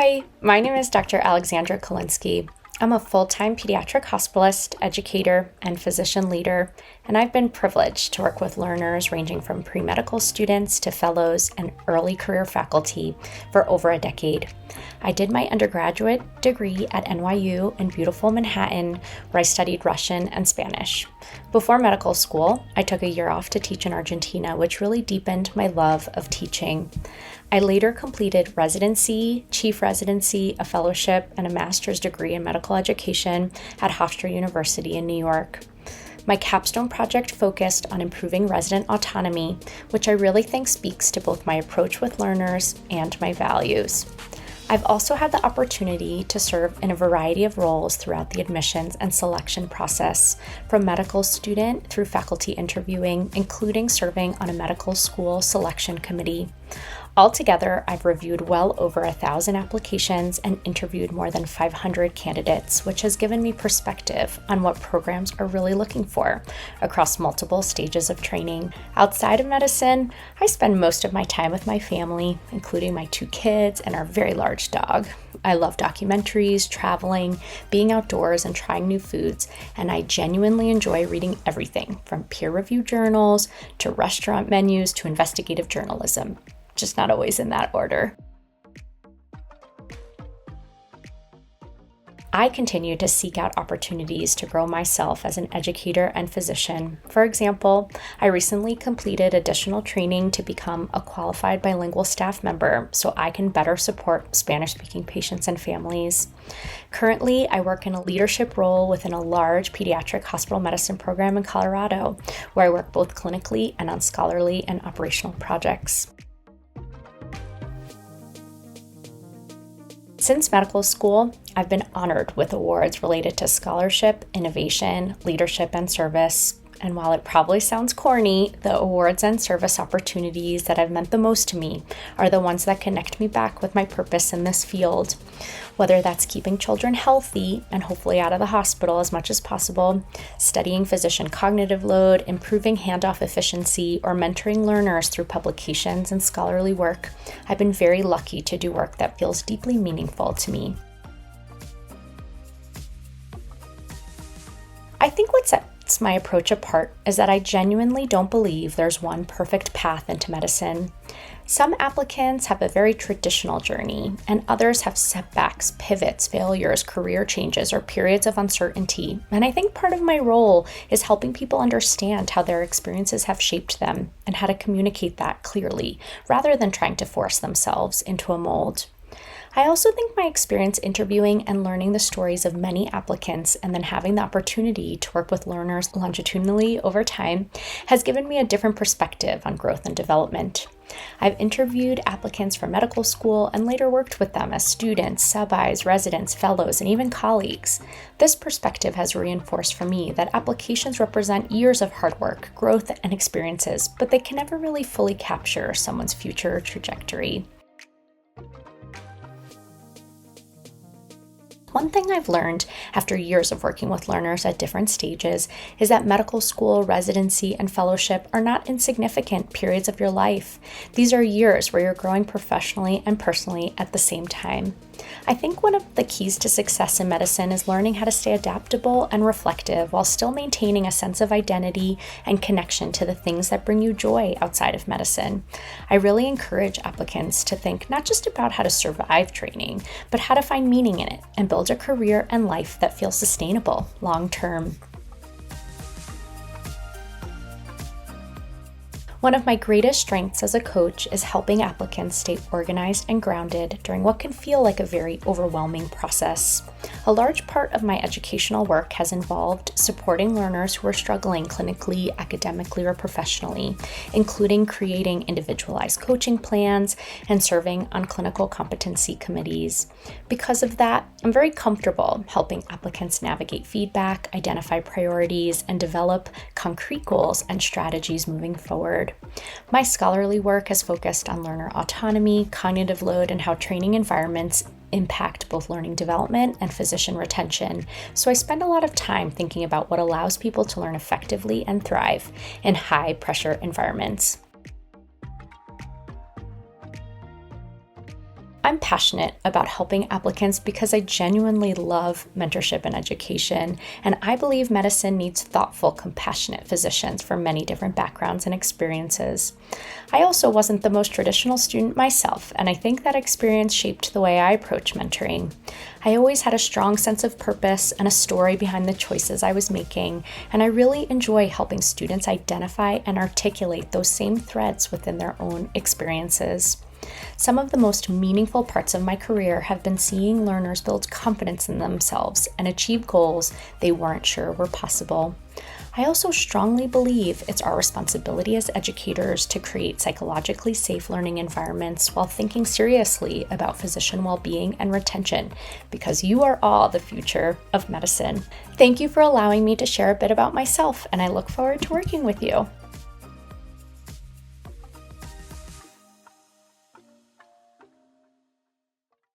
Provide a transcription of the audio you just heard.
Hi, my name is Dr. Alexandra Kilinsky. I'm a full-time pediatric hospitalist, educator, and physician leader, and I've been privileged to work with learners ranging from pre-medical students to fellows and early career faculty for over a decade. I did my undergraduate degree at NYU in beautiful Manhattan, where I studied Russian and Spanish. Before medical school, I took a year off to teach in Argentina, which really deepened my love of teaching. I later completed residency, chief residency, a fellowship, and a master's degree in medical education at Hofstra University in New York. My capstone project focused on improving resident autonomy, which I really think speaks to both my approach with learners and my values. I've also had the opportunity to serve in a variety of roles throughout the admissions and selection process, from medical student through faculty interviewing, including serving on a medical school selection committee. Altogether, I've reviewed well over 1,000 applications and interviewed more than 500 candidates, which has given me perspective on what programs are really looking for across multiple stages of training. Outside of medicine, I spend most of my time with my family, including my 2 kids and our very large dog. I love documentaries, traveling, being outdoors, and trying new foods, and I genuinely enjoy reading everything from peer-reviewed journals to restaurant menus to investigative journalism. Just not always in that order. I continue to seek out opportunities to grow myself as an educator and physician. For example, I recently completed additional training to become a qualified bilingual staff member so I can better support Spanish-speaking patients and families. Currently, I work in a leadership role within a large pediatric hospital medicine program in Colorado, where I work both clinically and on scholarly and operational projects. Since medical school, I've been honored with awards related to scholarship, innovation, leadership, and service. And while it probably sounds corny, the awards and service opportunities that have meant the most to me are the ones that connect me back with my purpose in this field. Whether that's keeping children healthy and hopefully out of the hospital as much as possible, studying physician cognitive load, improving handoff efficiency, or mentoring learners through publications and scholarly work, I've been very lucky to do work that feels deeply meaningful to me. I think what sets my approach apart is that I genuinely don't believe there's one perfect path into medicine. Some applicants have a very traditional journey, and others have setbacks, pivots, failures, career changes, or periods of uncertainty. And I think part of my role is helping people understand how their experiences have shaped them and how to communicate that clearly, rather than trying to force themselves into a mold. I also think my experience interviewing and learning the stories of many applicants and then having the opportunity to work with learners longitudinally over time has given me a different perspective on growth and development. I've interviewed applicants for medical school and later worked with them as students, sub-Is, residents, fellows, and even colleagues. This perspective has reinforced for me that applications represent years of hard work, growth, and experiences, but they can never really fully capture someone's future trajectory. One thing I've learned after years of working with learners at different stages is that medical school, residency, and fellowship are not insignificant periods of your life. These are years where you're growing professionally and personally at the same time. I think one of the keys to success in medicine is learning how to stay adaptable and reflective while still maintaining a sense of identity and connection to the things that bring you joy outside of medicine. I really encourage applicants to think not just about how to survive training, but how to find meaning in it and build a career and life that feels sustainable long term. One of my greatest strengths as a coach is helping applicants stay organized and grounded during what can feel like a very overwhelming process. A large part of my educational work has involved supporting learners who are struggling clinically, academically, or professionally, including creating individualized coaching plans and serving on clinical competency committees. Because of that, I'm very comfortable helping applicants navigate feedback, identify priorities, and develop concrete goals and strategies moving forward. My scholarly work has focused on learner autonomy, cognitive load, and how training environments impact both learning development and physician retention. So I spend a lot of time thinking about what allows people to learn effectively and thrive in high-pressure environments. I'm passionate about helping applicants because I genuinely love mentorship and education, and I believe medicine needs thoughtful, compassionate physicians from many different backgrounds and experiences. I also wasn't the most traditional student myself, and I think that experience shaped the way I approach mentoring. I always had a strong sense of purpose and a story behind the choices I was making, and I really enjoy helping students identify and articulate those same threads within their own experiences. Some of the most meaningful parts of my career have been seeing learners build confidence in themselves and achieve goals they weren't sure were possible. I also strongly believe it's our responsibility as educators to create psychologically safe learning environments while thinking seriously about physician well-being and retention, because you are all the future of medicine. Thank you for allowing me to share a bit about myself, and I look forward to working with you.